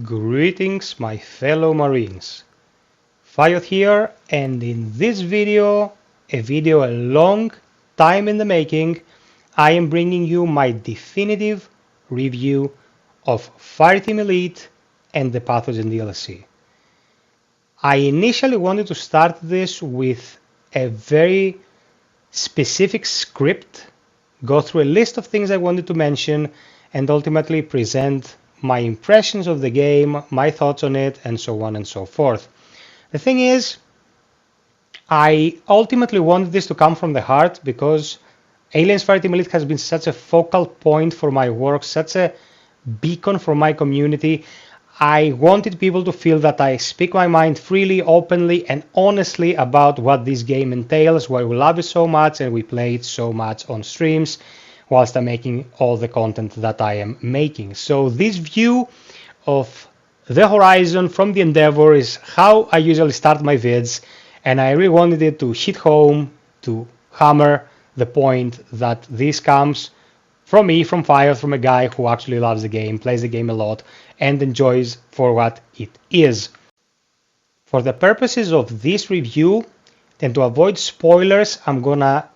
Greetings, my fellow Marines. FiOth here, and in this video, a long time in the making, I am bringing you my definitive review of Fireteam Elite and the Pathogen DLC. I initially wanted to start this with a very specific script, go through a list of things I wanted to mention, and ultimately present my impressions of the game, my thoughts on it, and so on and so forth. The thing is, I ultimately wanted this to come from the heart because Aliens Fireteam Elite has been such a focal point for my work, such a beacon for my community. I wanted people to feel that I speak my mind freely, openly, and honestly about what this game entails, why we love it so much and we play it so much on streams, whilst I'm making all the content that I am making. So this view of the horizon from the Endeavor is how I usually start my vids, and I really wanted it to hit home, to hammer the point that this comes from me, from FiOth, from a guy who actually loves the game, plays the game a lot, and enjoys for what it is. For the purposes of this review, and to avoid spoilers, I'm gonna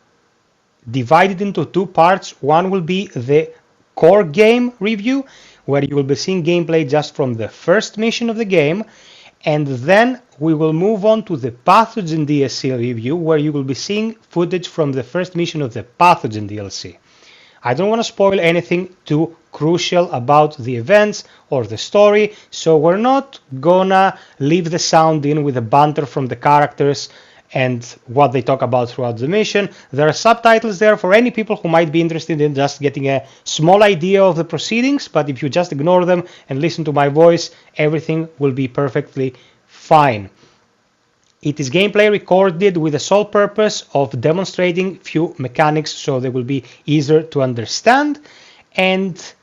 divide it into two parts. One will be the core game review, where you will be seeing gameplay just from the first mission of the game, and then we will move on to the Pathogen DLC review, where you will be seeing footage from the first mission of the Pathogen DLC. I don't want to spoil anything too crucial about the events or the story, so we're not gonna leave the sound in with the banter from the characters and what they talk about throughout the mission. There are subtitles there for any people who might be interested in just getting a small idea of the proceedings, but if you just ignore them and listen to my voice, everything will be perfectly fine. It is gameplay recorded with the sole purpose of demonstrating few mechanics so they will be easier to understand, and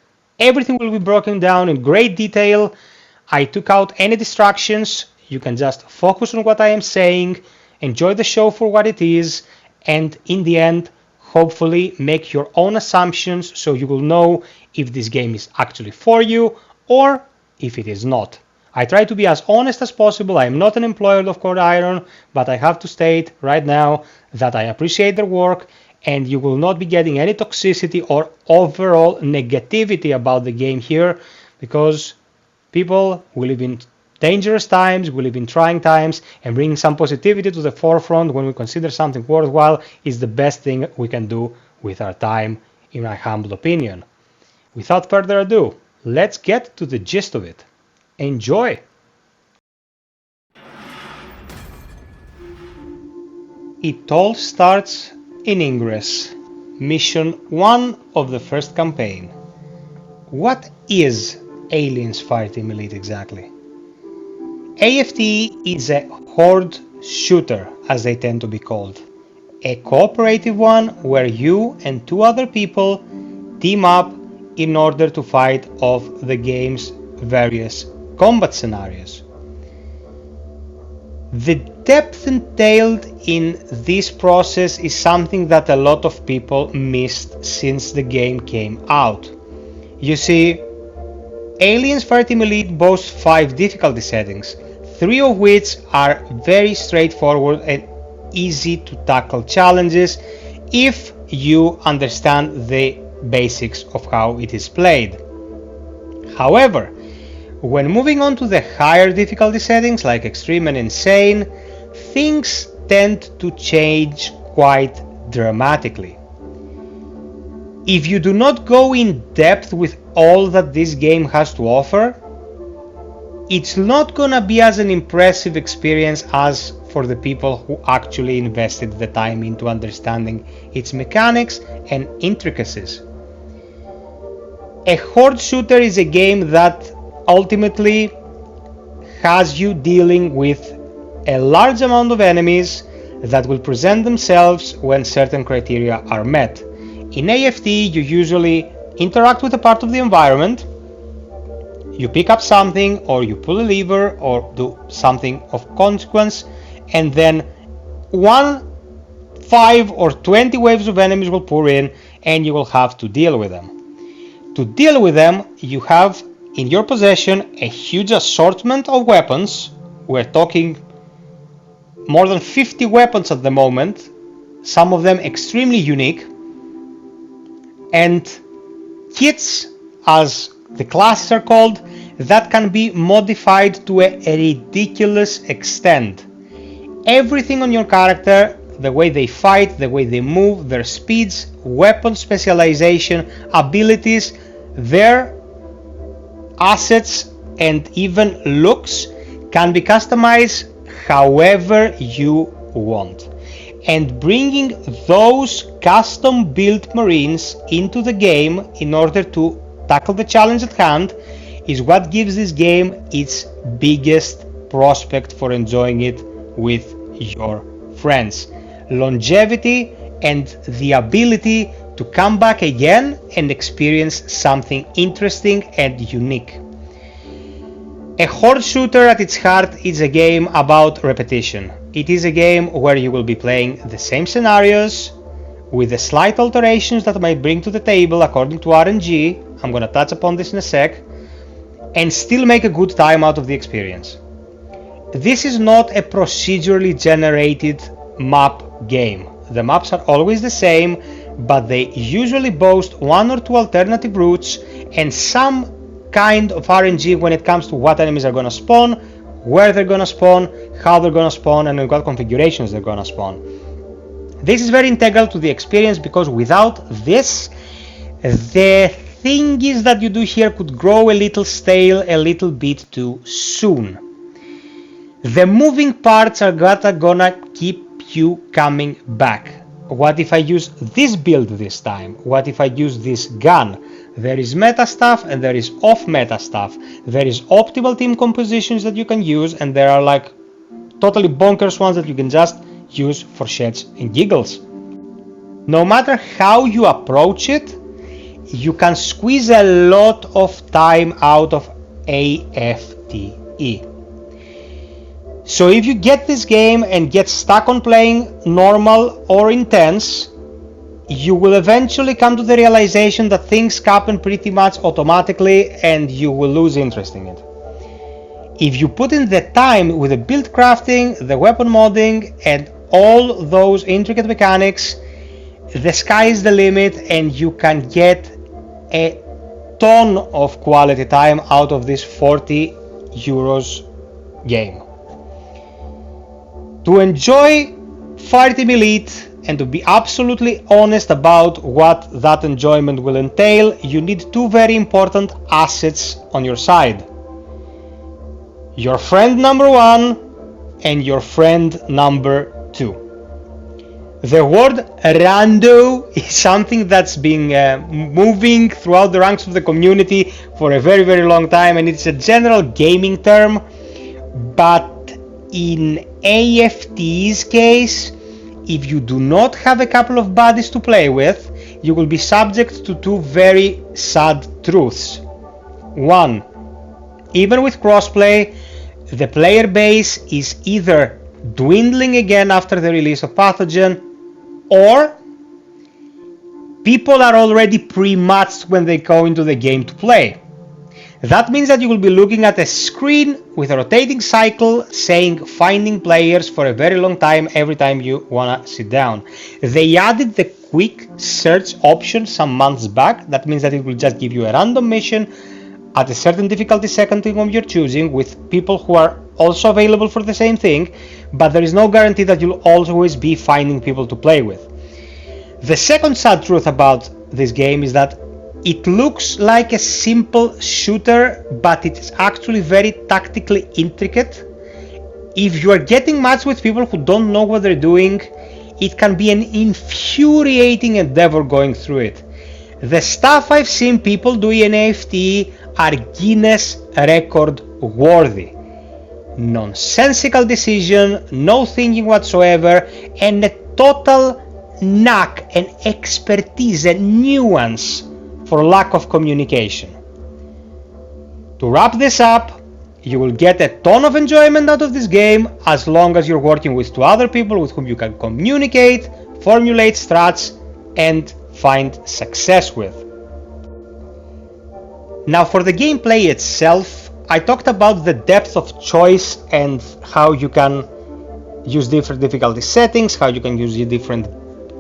everything will be broken down in great detail. I took out any distractions. You can just focus on what I am saying, enjoy the show for what it is, and in the end, hopefully make your own assumptions so you will know if this game is actually for you or if it is not. I try to be as honest as possible. I am not an employer of Core Iron, but I have to state right now that I appreciate their work, and you will not be getting any toxicity or overall negativity about the game here, because people will live in dangerous times, we live in trying times, and bringing some positivity to the forefront when we consider something worthwhile is the best thing we can do with our time, in my humble opinion. Without further ado, let's get to the gist of it. Enjoy! It all starts in Ingress, mission 1 of the first campaign. What is Aliens Fireteam Elite exactly? AFTE is a horde shooter, as they tend to be called. A cooperative one where you and 2 other people team up in order to fight off the game's various combat scenarios. The depth entailed in this process is something that a lot of people missed since the game came out. You see, Aliens Fireteam Elite boasts 5 difficulty settings, 3 of which are very straightforward and easy to tackle challenges if you understand the basics of how it is played. However, when moving on to the higher difficulty settings like Extreme and Insane, things tend to change quite dramatically. If you do not go in depth with all that this game has to offer, it's not gonna be as an impressive experience as for the people who actually invested the time into understanding its mechanics and intricacies. A horde shooter is a game that ultimately has you dealing with a large amount of enemies that will present themselves when certain criteria are met. In AFTE, you usually interact with a part of the environment, you pick up something, or you pull a lever, or do something of consequence, and then 1, 5, or 20 waves of enemies will pour in, and you will have to deal with them. To deal with them, you have in your possession a huge assortment of weapons. We're talking more than 50 weapons at the moment, some of them extremely unique, and kits, as the classes are called, that can be modified to a ridiculous extent. Everything on your character, the way they fight, the way they move, their speeds, weapon specialization, abilities, their assets, and even looks can be customized however you want. And bringing those custom built Marines into the game in order to tackle the challenge at hand is what gives this game its biggest prospect for enjoying it with your friends. Longevity and the ability to come back again and experience something interesting and unique. A horde shooter at its heart is a game about repetition. It is a game where you will be playing the same scenarios with the slight alterations that might bring to the table according to RNG. I'm going to touch upon this in a sec, and still make a good time out of the experience. This is not a procedurally generated map game. The maps are always the same, but they usually boast one or two alternative routes and some kind of RNG when it comes to what enemies are going to spawn, where they're going to spawn, how they're going to spawn, and in what configurations they're going to spawn. This is very integral to the experience because without this, the thingies that you do here could grow a little stale a little bit too soon. The moving parts are gonna keep you coming back. What if I use this build this time? What if I use this gun? There is meta stuff and there is off meta stuff. There is optimal team compositions that you can use, and there are like totally bonkers ones that you can just use for shits and giggles. No matter how you approach it, you can squeeze a lot of time out of AFTE. So if you get this game and get stuck on playing normal or intense, you will eventually come to the realization that things happen pretty much automatically and you will lose interest in it. If you put in the time with the build crafting, the weapon modding, and all those intricate mechanics, the sky is the limit and you can get a ton of quality time out of this 40 euros game. To enjoy Fireteam Elite and to be absolutely honest about what that enjoyment will entail, you need two very important assets on your side. Your friend number one and your friend number two. The word rando is something that's been moving throughout the ranks of the community for a very, very long time, and it's a general gaming term, but in AFTE's case, if you do not have a couple of buddies to play with, you will be subject to two very sad truths. One, even with crossplay, the player base is either dwindling again after the release of Pathogen, or people are already pre-matched when they go into the game to play. That means that you will be looking at a screen with a rotating cycle saying finding players for a very long time every time you wanna sit down. They added the quick search option some months back. That means that it will just give you a random mission at a certain difficulty setting of your choosing with people who are also available for the same thing, but there is no guarantee that you'll always be finding people to play with. The second sad truth about this game is that it looks like a simple shooter, but it's actually very tactically intricate. If you are getting matched with people who don't know what they're doing, it can be an infuriating endeavor going through it. The stuff I've seen people do in AFTE are Guinness record worthy. Nonsensical decision, no thinking whatsoever, and a total knack and expertise and nuance for lack of communication. To wrap this up, you will get a ton of enjoyment out of this game as long as you're working with two other people with whom you can communicate, formulate strats, and find success with. Now for the gameplay itself, I talked about the depth of choice and how you can use different difficulty settings, how you can use different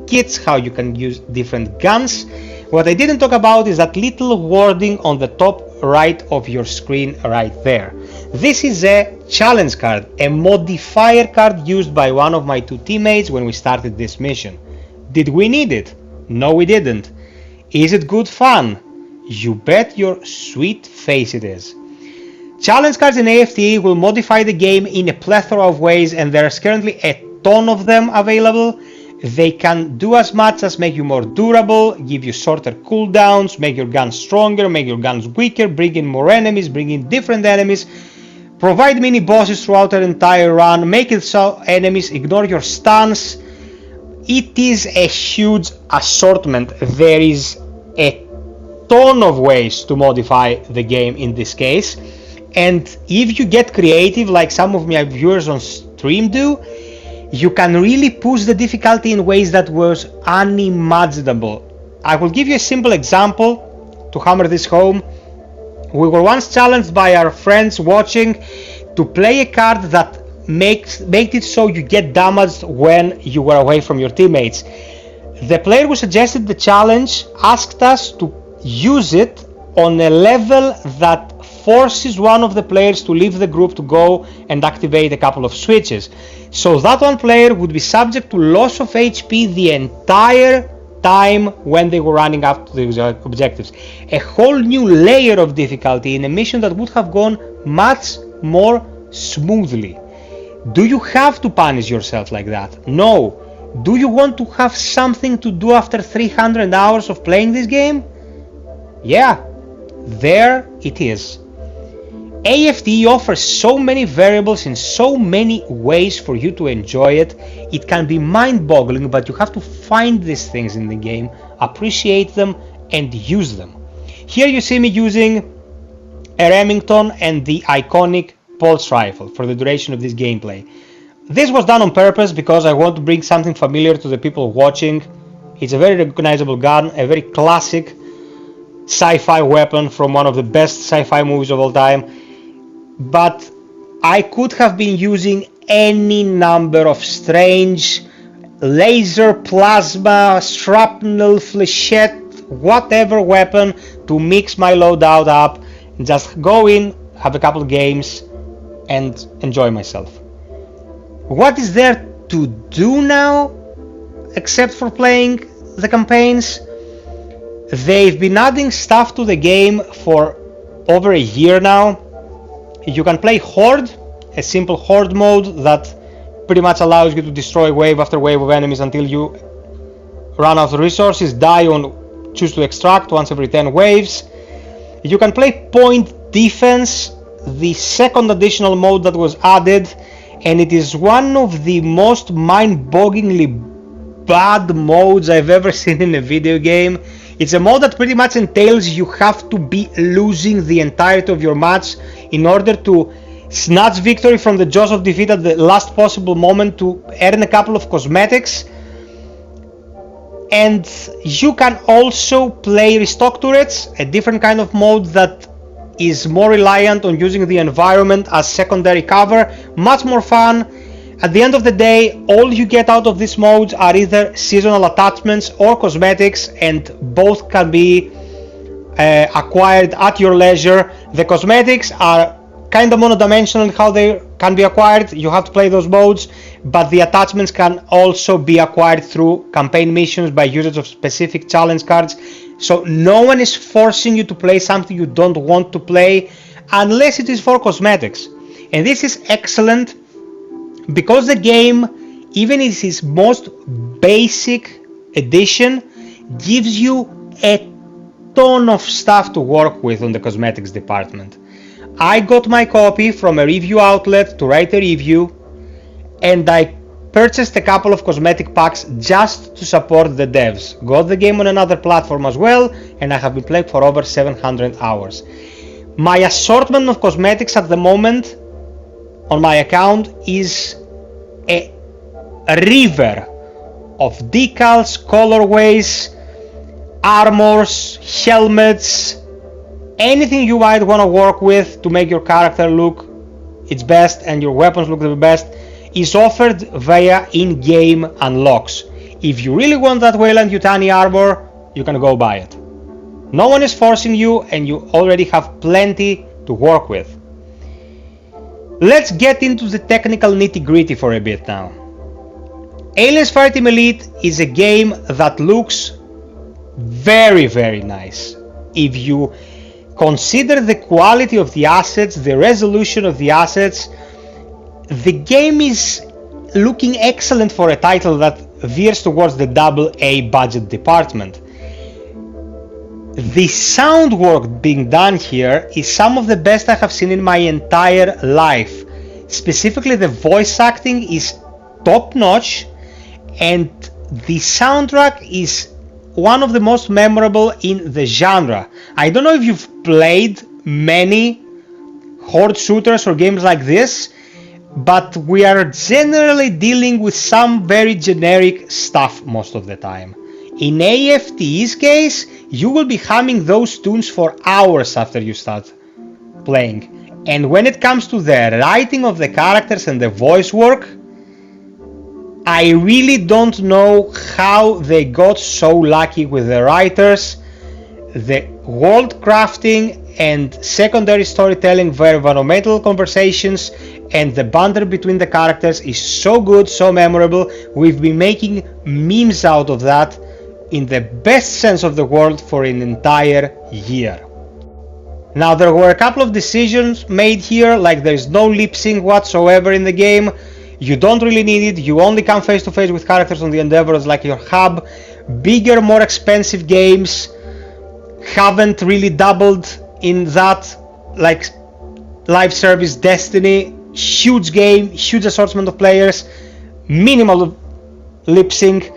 kits, how you can use different guns. What I didn't talk about is that little wording on the top right of your screen right there. This is a challenge card, a modifier card used by one of my two teammates when we started this mission. Did we need it? No, we didn't. Is it good fun? You bet your sweet face it is. Challenge cards in AFTE will modify the game in a plethora of ways, and there's currently a ton of them available. They can do as much as make you more durable, give you shorter cooldowns, make your guns stronger, make your guns weaker, bring in more enemies, bring in different enemies, provide mini bosses throughout an entire run, make it so enemies ignore your stuns. It is a huge assortment. There is a ton of ways to modify the game in this case, and if you get creative like some of my viewers on stream do, you can really push the difficulty in ways that was unimaginable. I will give you a simple example to hammer this home. We were once challenged by our friends watching to play a card that made it so you get damaged when you were away from your teammates. The player who suggested the challenge asked us to use it on a level that forces one of the players to leave the group to go and activate a couple of switches. So that one player would be subject to loss of HP the entire time when they were running up to the objectives. A whole new layer of difficulty in a mission that would have gone much more smoothly. Do you have to punish yourself like that? No. Do you want to have something to do after 300 hours of playing this game? Yeah, there it is. AFTE offers so many variables in so many ways for you to enjoy it. It can be mind-boggling, but you have to find these things in the game, appreciate them, and use them. Here you see me using a Remington and the iconic pulse rifle for the duration of this gameplay. This was done on purpose because I want to bring something familiar to the people watching. It's a very recognizable gun, a very classic sci-fi weapon from one of the best sci-fi movies of all time. But I could have been using any number of strange laser, plasma, shrapnel, flechette, whatever weapon to mix my loadout up, and just go in, have a couple of games, and enjoy myself. What is there to do now, except for playing the campaigns? They've been adding stuff to the game for over a year now. You can play Horde, a simple Horde mode that pretty much allows you to destroy wave after wave of enemies until you run out of resources, die on choose to extract once every 10 waves. You can play Point Defense, the second additional mode that was added, and it is one of the most mind-bogglingly bad modes I've ever seen in a video game. It's a mode that pretty much entails you have to be losing the entirety of your match in order to snatch victory from the jaws of defeat at the last possible moment to earn a couple of cosmetics. And you can also play Restock Turrets, a different kind of mode that is more reliant on using the environment as secondary cover, much more fun. At the end of the day, all you get out of these modes are either seasonal attachments or cosmetics, and both can be acquired at your leisure. The cosmetics are kind of monodimensional in how they can be acquired. You have to play those modes, but the attachments can also be acquired through campaign missions by usage of specific challenge cards. So no one is forcing you to play something you don't want to play unless it is for cosmetics. And this is excellent because the game, even in its most basic edition, gives you a ton of stuff to work with on the cosmetics department. I got my copy from a review outlet to write a review, and I purchased a couple of cosmetic packs just to support the devs. Got the game on another platform as well, and I have been playing for over 700 hours. My assortment of cosmetics at the moment on my account is a river of decals, colorways, armors, helmets, anything you might want to work with to make your character look its best and your weapons look the best is offered via in-game unlocks. If you really want that Weyland-Yutani armor, you can go buy it. No one is forcing you, and you already have plenty to work with. Let's get into the technical nitty-gritty for a bit now. Aliens Fireteam Elite is a game that looks very, very nice. If you consider the quality of the assets, the resolution of the assets, the game is looking excellent for a title that veers towards the AA budget department. The sound work being done here is some of the best I have seen in my entire life. Specifically, the voice acting is top notch, and the soundtrack is one of the most memorable in the genre. I don't know if you've played many horde shooters or games like this, but we are generally dealing with some very generic stuff most of the time. In AFTE's case, you will be humming those tunes for hours after you start playing. And when it comes to the writing of the characters and the voice work, I really don't know how they got so lucky with the writers. The world crafting and secondary storytelling via environmental conversations and the banter between the characters is so good, so memorable. We've been making memes out of that in the best sense of the word for an entire year. Now, there were a couple of decisions made here, like there's no lip sync whatsoever in the game. You don't really need it. You only come face to face with characters on the Endeavor as like your hub. Bigger, more expensive games haven't really doubled in that, like live service Destiny. Huge game, huge assortment of players, minimal lip sync,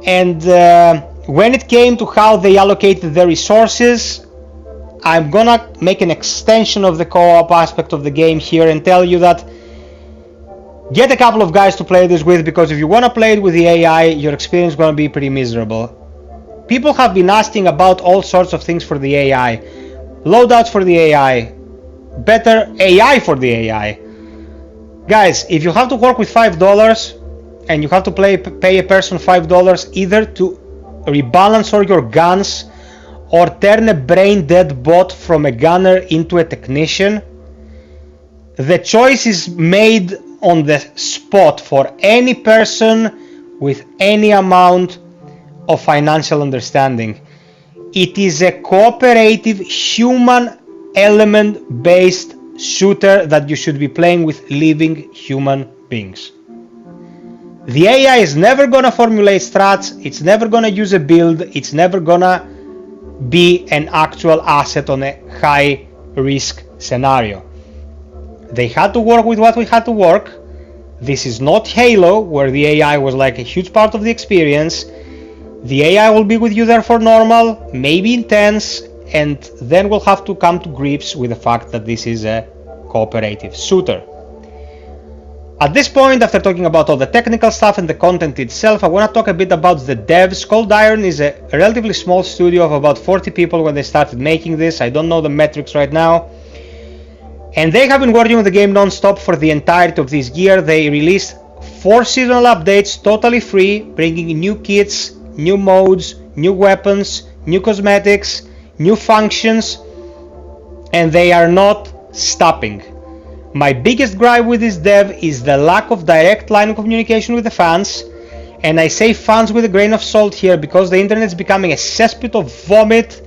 and when it came to how they allocated their resources, I'm gonna make an extension of the co-op aspect of the game here and tell you that get a couple of guys to play this with, because if you want to play it with the AI, your experience is going to be pretty miserable. People have been asking about all sorts of things for the AI. Loadouts for the AI. Better AI for the AI. Guys, if you have to work with $5 and you have to pay a person $5 either to rebalance all your guns or turn a brain dead bot from a gunner into a technician, the choice is made on the spot for any person with any amount of financial understanding. It is a cooperative, human element based shooter that you should be playing with living human beings. The AI is never gonna formulate strats, it's never gonna use a build, it's never gonna be an actual asset on a high risk scenario. They had to work with what we had to work. This is not Halo, where the AI was like a huge part of the experience. The AI will be with you there for normal, maybe intense, and then we'll have to come to grips with the fact that this is a cooperative shooter. At this point, after talking about all the technical stuff and the content itself, I want to talk a bit about the devs. Cold Iron is a relatively small studio of about 40 people when they started making this. I don't know the metrics right now. And they have been working on the game non-stop for the entirety of this year. They released 4 seasonal updates totally free, bringing new kits, new modes, new weapons, new cosmetics, new functions, and they are not stopping. My biggest gripe with this dev is the lack of direct line of communication with the fans, and I say fans with a grain of salt here because the internet is becoming a cesspit of vomit.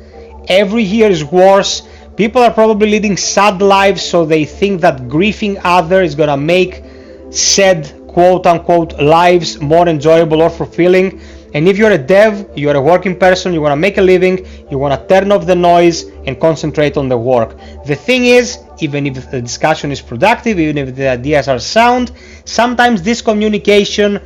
Every year is worse. People are probably leading sad lives, so they think that griefing others is gonna make said quote-unquote lives more enjoyable or fulfilling. And if you're a dev, you're a working person, you want to make a living, you want to turn off the noise and concentrate on the work. The thing is, even if the discussion is productive, even if the ideas are sound, sometimes this communication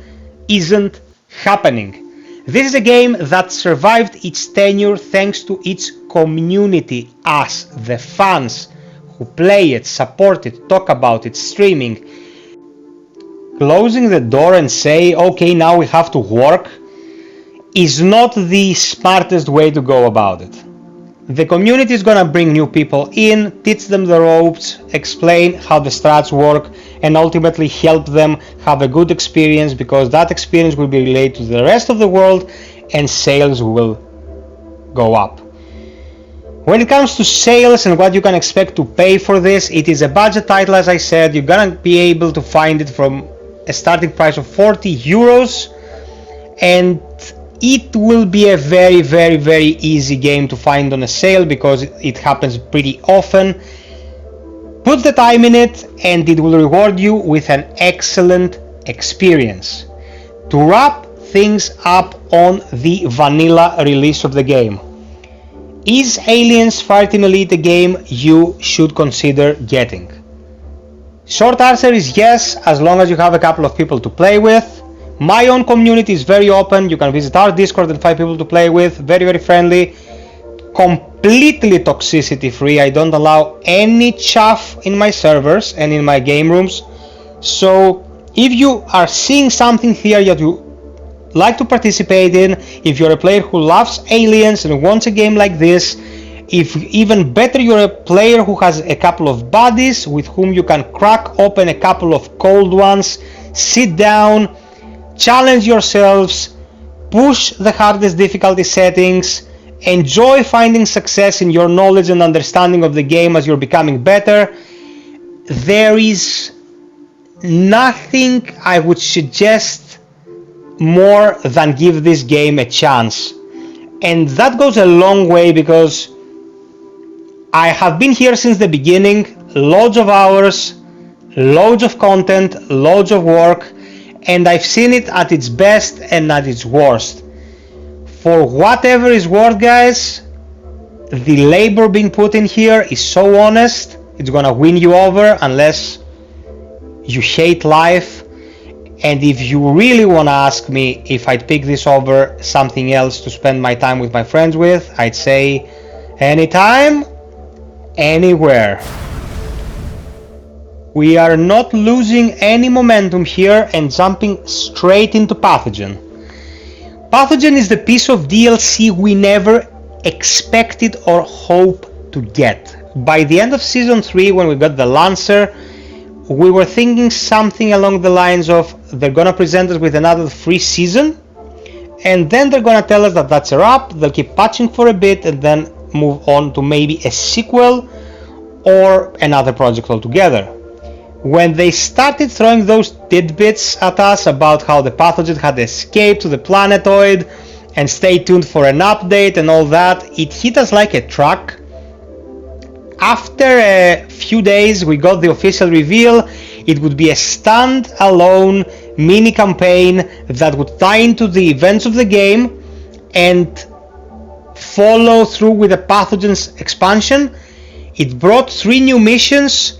isn't happening. This is a game that survived its tenure thanks to its community, us, the fans who play it, support it, talk about it, streaming. Closing the door and say, okay, now we have to work, is not the smartest way to go about it. The community is gonna bring new people in, teach them the ropes, explain how the strats work, and ultimately help them have a good experience, because that experience will be relayed to the rest of the world and sales will go up. When it comes to sales and what you can expect to pay for this, it is a budget title, as I said. You're gonna be able to find it from a starting price of 40 euros, and it will be a very, very, very easy game to find on a sale because it happens pretty often. Put the time in it and it will reward you with an excellent experience. To wrap things up on the vanilla release of the game, is Aliens Fireteam Elite a game you should consider getting? Short answer is yes, as long as you have a couple of people to play with. My own community is very open. You can visit our Discord and find people to play with. Very, very friendly. Completely toxicity free. I don't allow any chaff in my servers and in my game rooms. So if you are seeing something here that you like to participate in, if you're a player who loves Aliens and wants a game like this, if even better you're a player who has a couple of buddies with whom you can crack open a couple of cold ones, sit down, challenge yourselves, push the hardest difficulty settings, enjoy finding success in your knowledge and understanding of the game as you're becoming better, there is nothing I would suggest more than give this game a chance. And that goes a long way because I have been here since the beginning, loads of hours, loads of content, loads of work, and I've seen it at its best and at its worst. For whatever is worth, guys, the labor being put in here is so honest, it's gonna win you over unless you hate life. And if you really wanna ask me if I'd pick this over something else to spend my time with my friends with, I'd say anytime, anywhere. We are not losing any momentum here and jumping straight into Pathogen. Pathogen is the piece of DLC we never expected or hoped to get. By the end of Season 3, when we got the Lancer, we were thinking something along the lines of they're gonna present us with another free season, and then they're gonna tell us that that's a wrap, they'll keep patching for a bit and then move on to maybe a sequel or another project altogether. When they started throwing those tidbits at us about how the pathogen had escaped to the planetoid and stay tuned for an update and all that, it hit us like a truck. After a few days we got the official reveal. It would be a stand-alone mini campaign that would tie into the events of the game and follow through with the pathogen's expansion. It brought 3 new missions,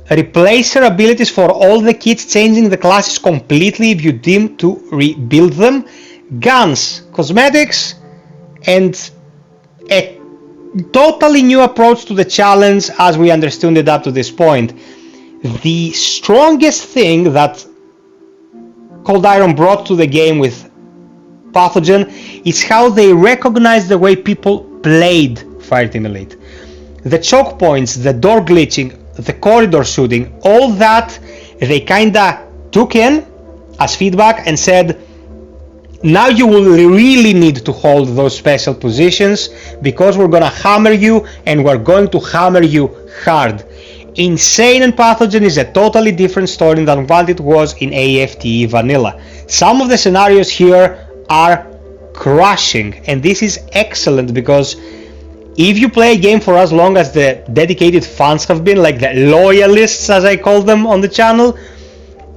replacer abilities for all the kits, changing the classes completely if you deem to rebuild them, guns, cosmetics, and a totally new approach to the challenge as we understood it up to this point. The strongest thing that Cold Iron brought to the game with Pathogen is how they recognized the way people played Fireteam Elite. The choke points, the door glitching, the corridor shooting, all that they kinda took in as feedback and said, now you will really need to hold those special positions because we're gonna hammer you and we're going to hammer you hard. Insane and Pathogen is a totally different story than what it was in AFTE vanilla. Some of the scenarios here are crushing, and this is excellent because if you play a game for as long as the dedicated fans have been, like the loyalists as I call them on the channel,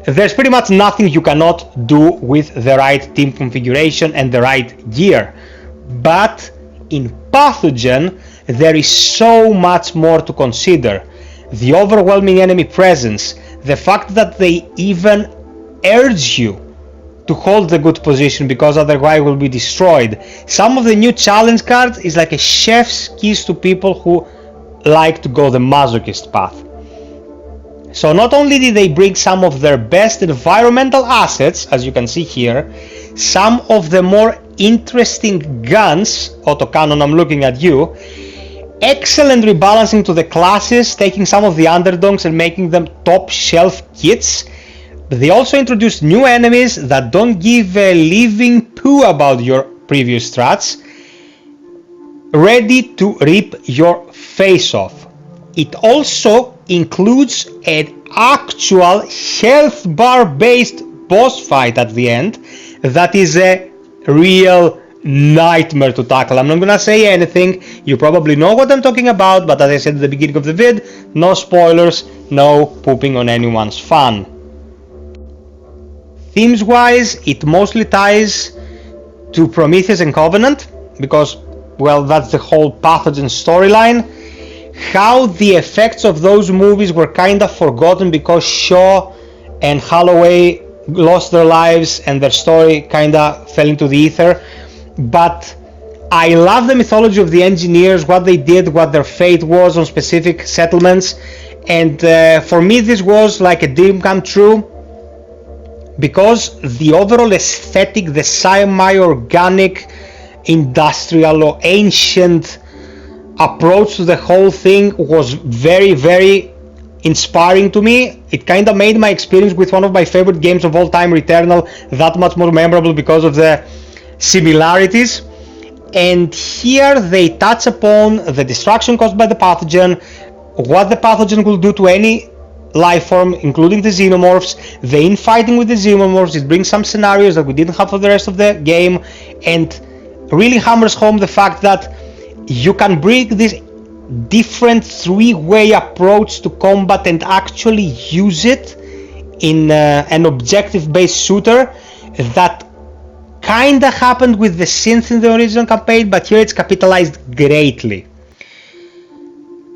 there's pretty much nothing you cannot do with the right team configuration and the right gear. But in Pathogen, there is so much more to consider. The overwhelming enemy presence, the fact that they even urge you to hold the good position because otherwise will be destroyed. Some of the new challenge cards is like a chef's kiss to people who like to go the masochist path. So not only did they bring some of their best environmental assets, as you can see here, some of the more interesting guns, autocannon, I'm looking at you, excellent rebalancing to the classes, taking some of the underdogs and making them top shelf kits. But they also introduced new enemies that don't give a living poo about your previous strats, ready to rip your face off. It also includes an actual health bar based boss fight at the end that is a real nightmare to tackle. I'm not gonna say anything, you probably know what I'm talking about, but as I said at the beginning of the vid, no spoilers, no pooping on anyone's fun. Themes wise, it mostly ties to Prometheus and Covenant, because, well, that's the whole Pathogen storyline. How the effects of those movies were kinda forgotten because Shaw and Holloway lost their lives and their story kinda fell into the ether. But I love the mythology of the engineers, what they did, what their fate was on specific settlements, and for me this was like a dream come true, because the overall aesthetic, the semi-organic, industrial or ancient approach to the whole thing was very, very inspiring to me. It kind of made my experience with one of my favorite games of all time, Returnal, that much more memorable because of the similarities. And here they touch upon the destruction caused by the pathogen, what the pathogen will do to any life form, including the xenomorphs, the infighting with the xenomorphs. It brings some scenarios that we didn't have for the rest of the game, and really hammers home the fact that you can bring this different three-way approach to combat and actually use it in an objective-based shooter that kinda happened with the synth in the original campaign, but here it's capitalized greatly.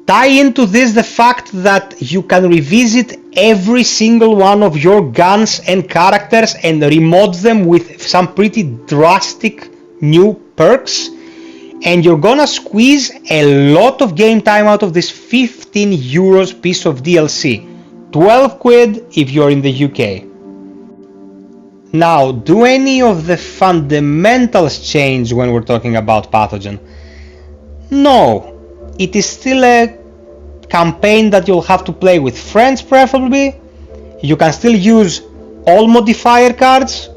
Tie into this the fact that you can revisit every single one of your guns and characters and remod them with some pretty drastic new perks, and you're gonna squeeze a lot of game time out of this 15 euros piece of DLC, 12 quid if you're in the UK. Now, do any of the fundamentals change when we're talking about Pathogen? No, it is still a campaign that you'll have to play with friends preferably. You can still use all modifier cards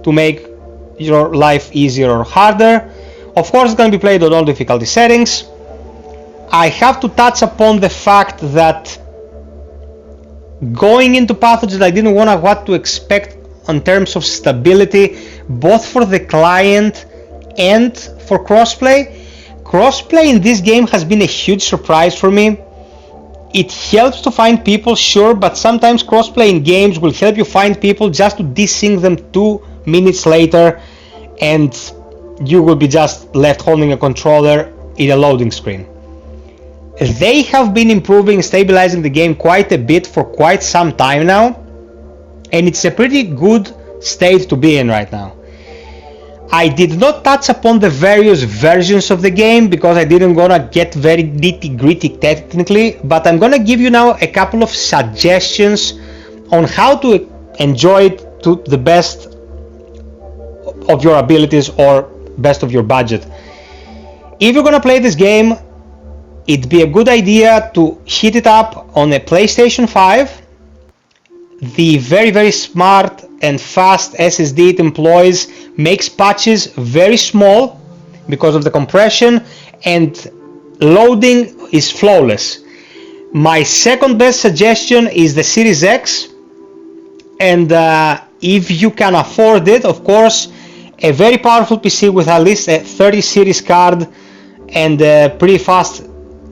to make your life easier or harder. Of course, it's going to be played on all difficulty settings. I have to touch upon the fact that going into Pathogen, I didn't know what to expect in terms of stability, both for the client and for crossplay. Crossplay in this game has been a huge surprise for me. It helps to find people, sure, but sometimes crossplay in games will help you find people just to desync them 2 minutes later, and you will be just left holding a controller in a loading screen. They have been improving, stabilizing the game quite a bit for quite some time now, and it's a pretty good state to be in right now. I did not touch upon the various versions of the game because I didn't gonna get very nitty gritty technically, but I'm gonna give you now a couple of suggestions on how to enjoy it to the best of your abilities or best of your budget. If you're gonna play this game, it'd be a good idea to hit it up on a PlayStation 5. The very smart and fast SSD it employs makes patches very small because of the compression, and loading is flawless. My second best suggestion is the Series X, and if you can afford it, of course, a very powerful PC with at least a 30 series card and a pretty fast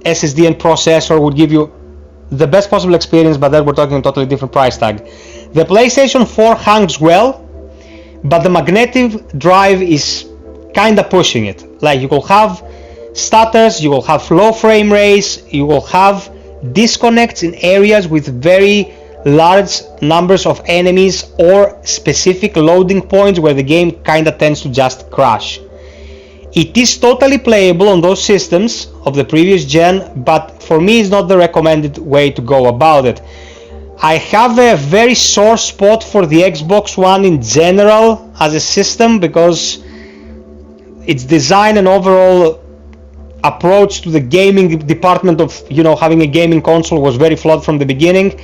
SSD and processor would give you the best possible experience, but then we're talking a totally different price tag. The PlayStation 4 hangs well, but the magnetic drive is kinda pushing it. Like, you will have stutters, you will have low frame rates, you will have disconnects in areas with very large numbers of enemies or specific loading points where the game kinda tends to just crash. It is totally playable on those systems of the previous gen, but for me it's not the recommended way to go about it. I have a very sore spot for the Xbox One in general as a system because its design and overall approach to the gaming department of, you know, having a gaming console was very flawed from the beginning.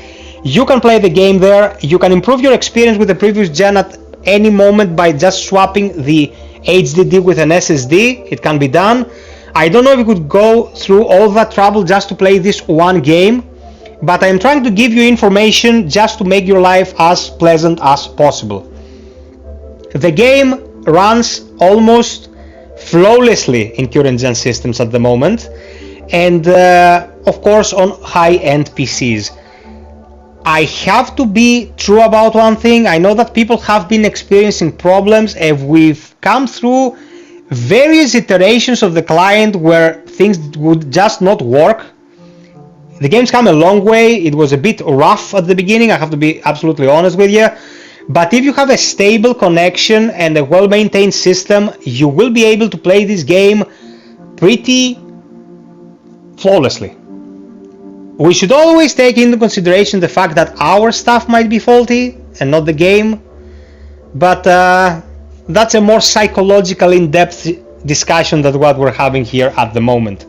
You can play the game there. You can improve your experience with the previous gen at any moment by just swapping the HDD with an SSD. It can be done. I don't know if you could go through all that trouble just to play this one game, but I'm trying to give you information just to make your life as pleasant as possible. The game runs almost flawlessly in current gen systems at the moment, and of course on high-end PCs. I have to be true about one thing. I know that people have been experiencing problems, and we've come through various iterations of the client where things would just not work. The game's come a long way. It was a bit rough at the beginning, I have to be absolutely honest with you. But if you have a stable connection and a well-maintained system, you will be able to play this game pretty flawlessly. We should always take into consideration the fact that our stuff might be faulty and not the game, but that's a more psychological, in-depth discussion than what we're having here at the moment.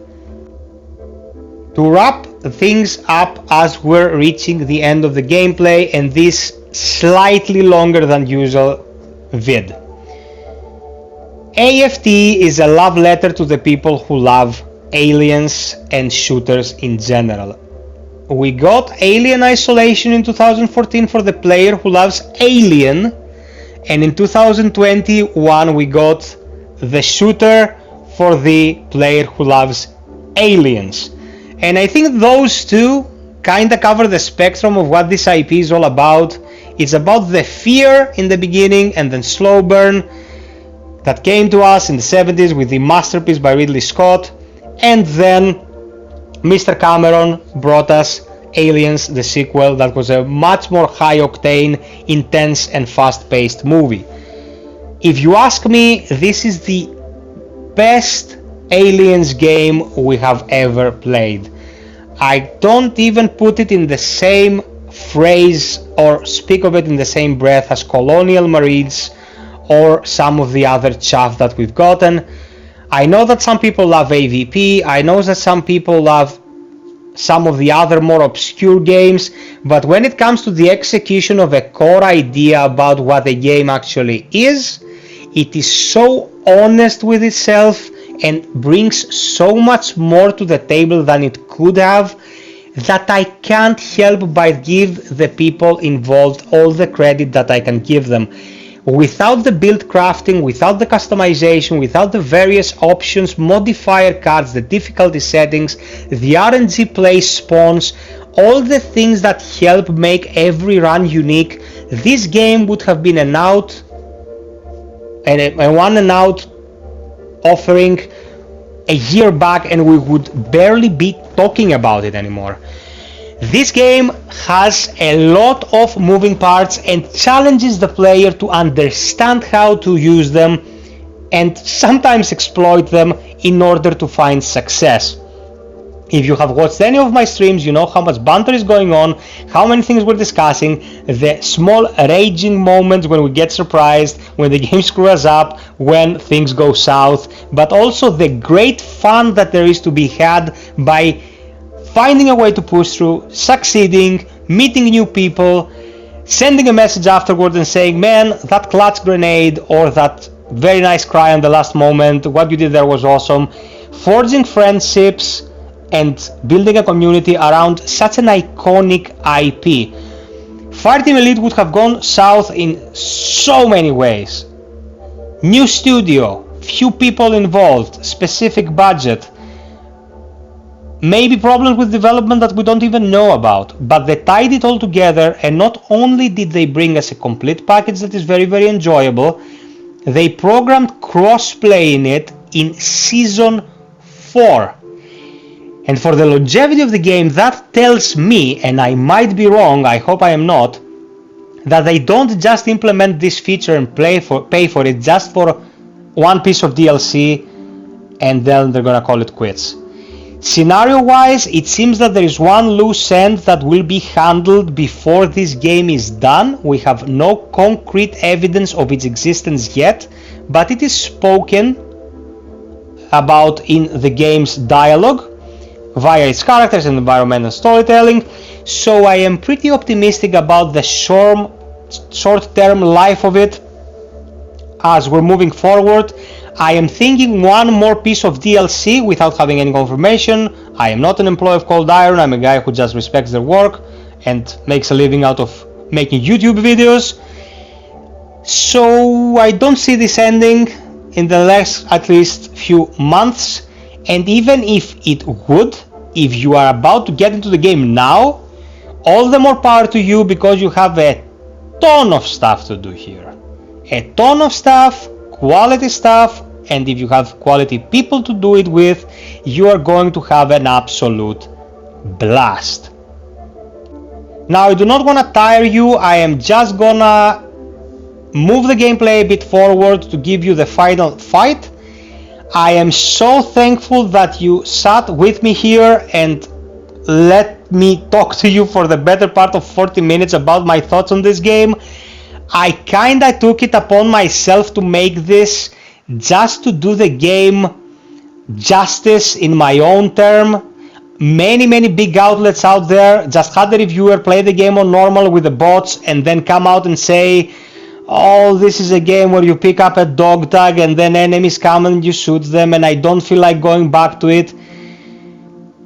To wrap things up as we're reaching the end of the gameplay and this slightly longer than usual vid. AFTE is a love letter to the people who love aliens and shooters in general. We got Alien Isolation in 2014 for the player who loves Alien, and in 2021 we got the shooter for the player who loves aliens. And I think those two kinda cover the spectrum of what this IP is all about. It's about the fear in the beginning and then slow burn that came to us in the 70s with the masterpiece by Ridley Scott, and then Mr. Cameron brought us Aliens, the sequel, that was a much more high octane, intense and fast paced movie. If you ask me, this is the best Aliens game we have ever played. I don't even put it in the same phrase or speak of it in the same breath as Colonial Marines or some of the other chaff that we've gotten. I know that some people love AVP, I know that some people love some of the other more obscure games, but when it comes to the execution of a core idea about what the game actually is, it is so honest with itself and brings so much more to the table than it could have, that I can't help but give the people involved all the credit that I can give them. Without the build crafting, without the customization, without the various options, modifier cards, the difficulty settings, the RNG play spawns, all the things that help make every run unique, this game would have been an out and a one and out offering a year back, and we would barely be talking about it anymore. This game has a lot of moving parts and challenges the player to understand how to use them and sometimes exploit them in order to find success. If you have watched any of my streams, you know how much banter is going on, how many things we're discussing, the small raging moments when we get surprised, when the game screws us up, when things go south, but also the great fun that there is to be had by finding a way to push through, succeeding, meeting new people, sending a message afterwards and saying, man, that clutch grenade or that very nice cry on the last moment, what you did there was awesome. Forging friendships and building a community around such an iconic IP. Fireteam Elite would have gone south in so many ways. New studio, few people involved, specific budget, maybe problems with development that we don't even know about, but they tied it all together, and not only did they bring us a complete package that is very, very enjoyable, they programmed cross-play in it in Season 4. And for the longevity of the game, that tells me, and I might be wrong, I hope I am not, that they don't just implement this feature and pay for it just for one piece of DLC and then they're gonna call it quits. Scenario wise, it seems that there is one loose end that will be handled before this game is done. We have no concrete evidence of its existence yet, but it is spoken about in the game's dialogue via its characters and environment and storytelling, so I am pretty optimistic about the short-term life of it as we're moving forward. I am thinking one more piece of DLC without having any confirmation. I am not an employee of Cold Iron, I'm a guy who just respects their work and makes a living out of making YouTube videos. So I don't see this ending in the next at least few months, and even if it would, if you are about to get into the game now, all the more power to you, because you have a ton of stuff to do here. A ton of stuff, quality stuff, and if you have quality people to do it with, you are going to have an absolute blast. Now I do not want to tire you, I am just gonna move the gameplay a bit forward to give you the final fight. I am so thankful that you sat with me here and let me talk to you for the better part of 40 minutes about my thoughts on this game. I kinda took it upon myself to make this just to do the game justice in my own term. Many big outlets out there just had the reviewer play the game on normal with the bots and then come out and say, oh, this is a game where you pick up a dog tag and then enemies come and you shoot them, and I don't feel like going back to it.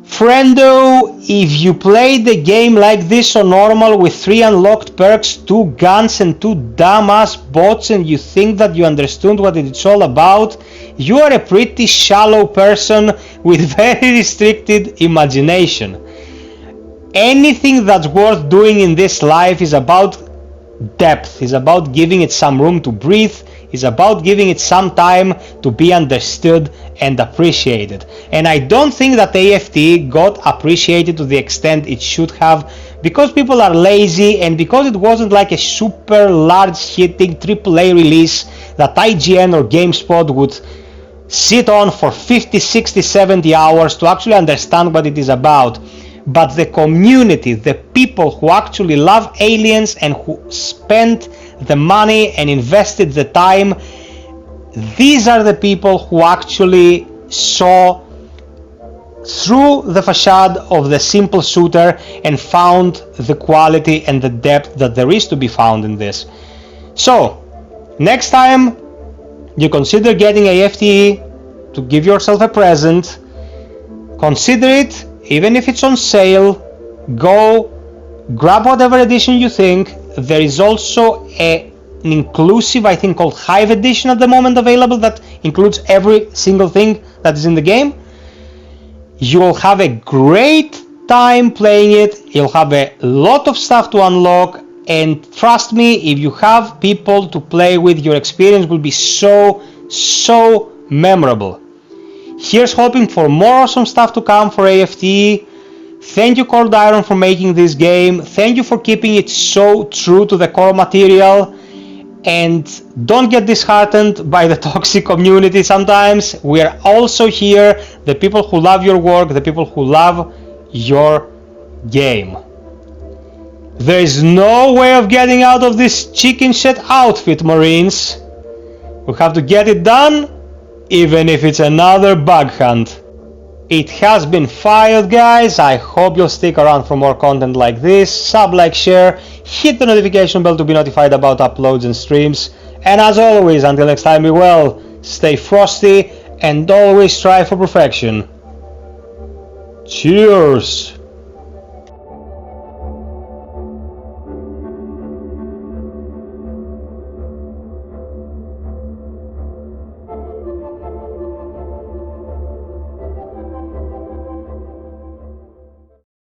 Friendo, if you played the game like this on normal with 3 unlocked perks, 2 guns and 2 dumbass bots, and you think that you understood what it's all about, you are a pretty shallow person with very restricted imagination. Anything that's worth doing in this life is about depth, is about giving it some room to breathe, is about giving it some time to be understood and appreciated. And I don't think that AFTE got appreciated to the extent it should have, because people are lazy and because it wasn't like a super large hitting AAA release that IGN or GameSpot would sit on for 50, 60, 70 hours to actually understand what it is about. But the community, the people who actually love Aliens and who spent the money and invested the time, these are the people who actually saw through the facade of the simple shooter and found the quality and the depth that there is to be found in this. So, next time you consider getting a FTE to give yourself a present, consider it. Even if it's on sale, go grab whatever edition you think. There is also an inclusive, I think, called Hive edition at the moment available that includes every single thing that is in the game. You'll have a great time playing it. You'll have a lot of stuff to unlock, and trust me, if you have people to play with, your experience will be so memorable. Here's hoping for more awesome stuff to come for AFTE. Thank you Cold Iron for making this game. Thank you for keeping it so true to the core material. And don't get disheartened by the toxic community sometimes. We are also here, the people who love your work, the people who love your game. There is no way of getting out of this chicken shit outfit, Marines. We have to get it done, even if it's another bug hunt. It has been FiOth, guys. I hope you'll stick around for more content like this. Sub, like, share, hit the notification bell to be notified about uploads and streams. And as always, until next time, be well, stay frosty, and always strive for perfection. Cheers!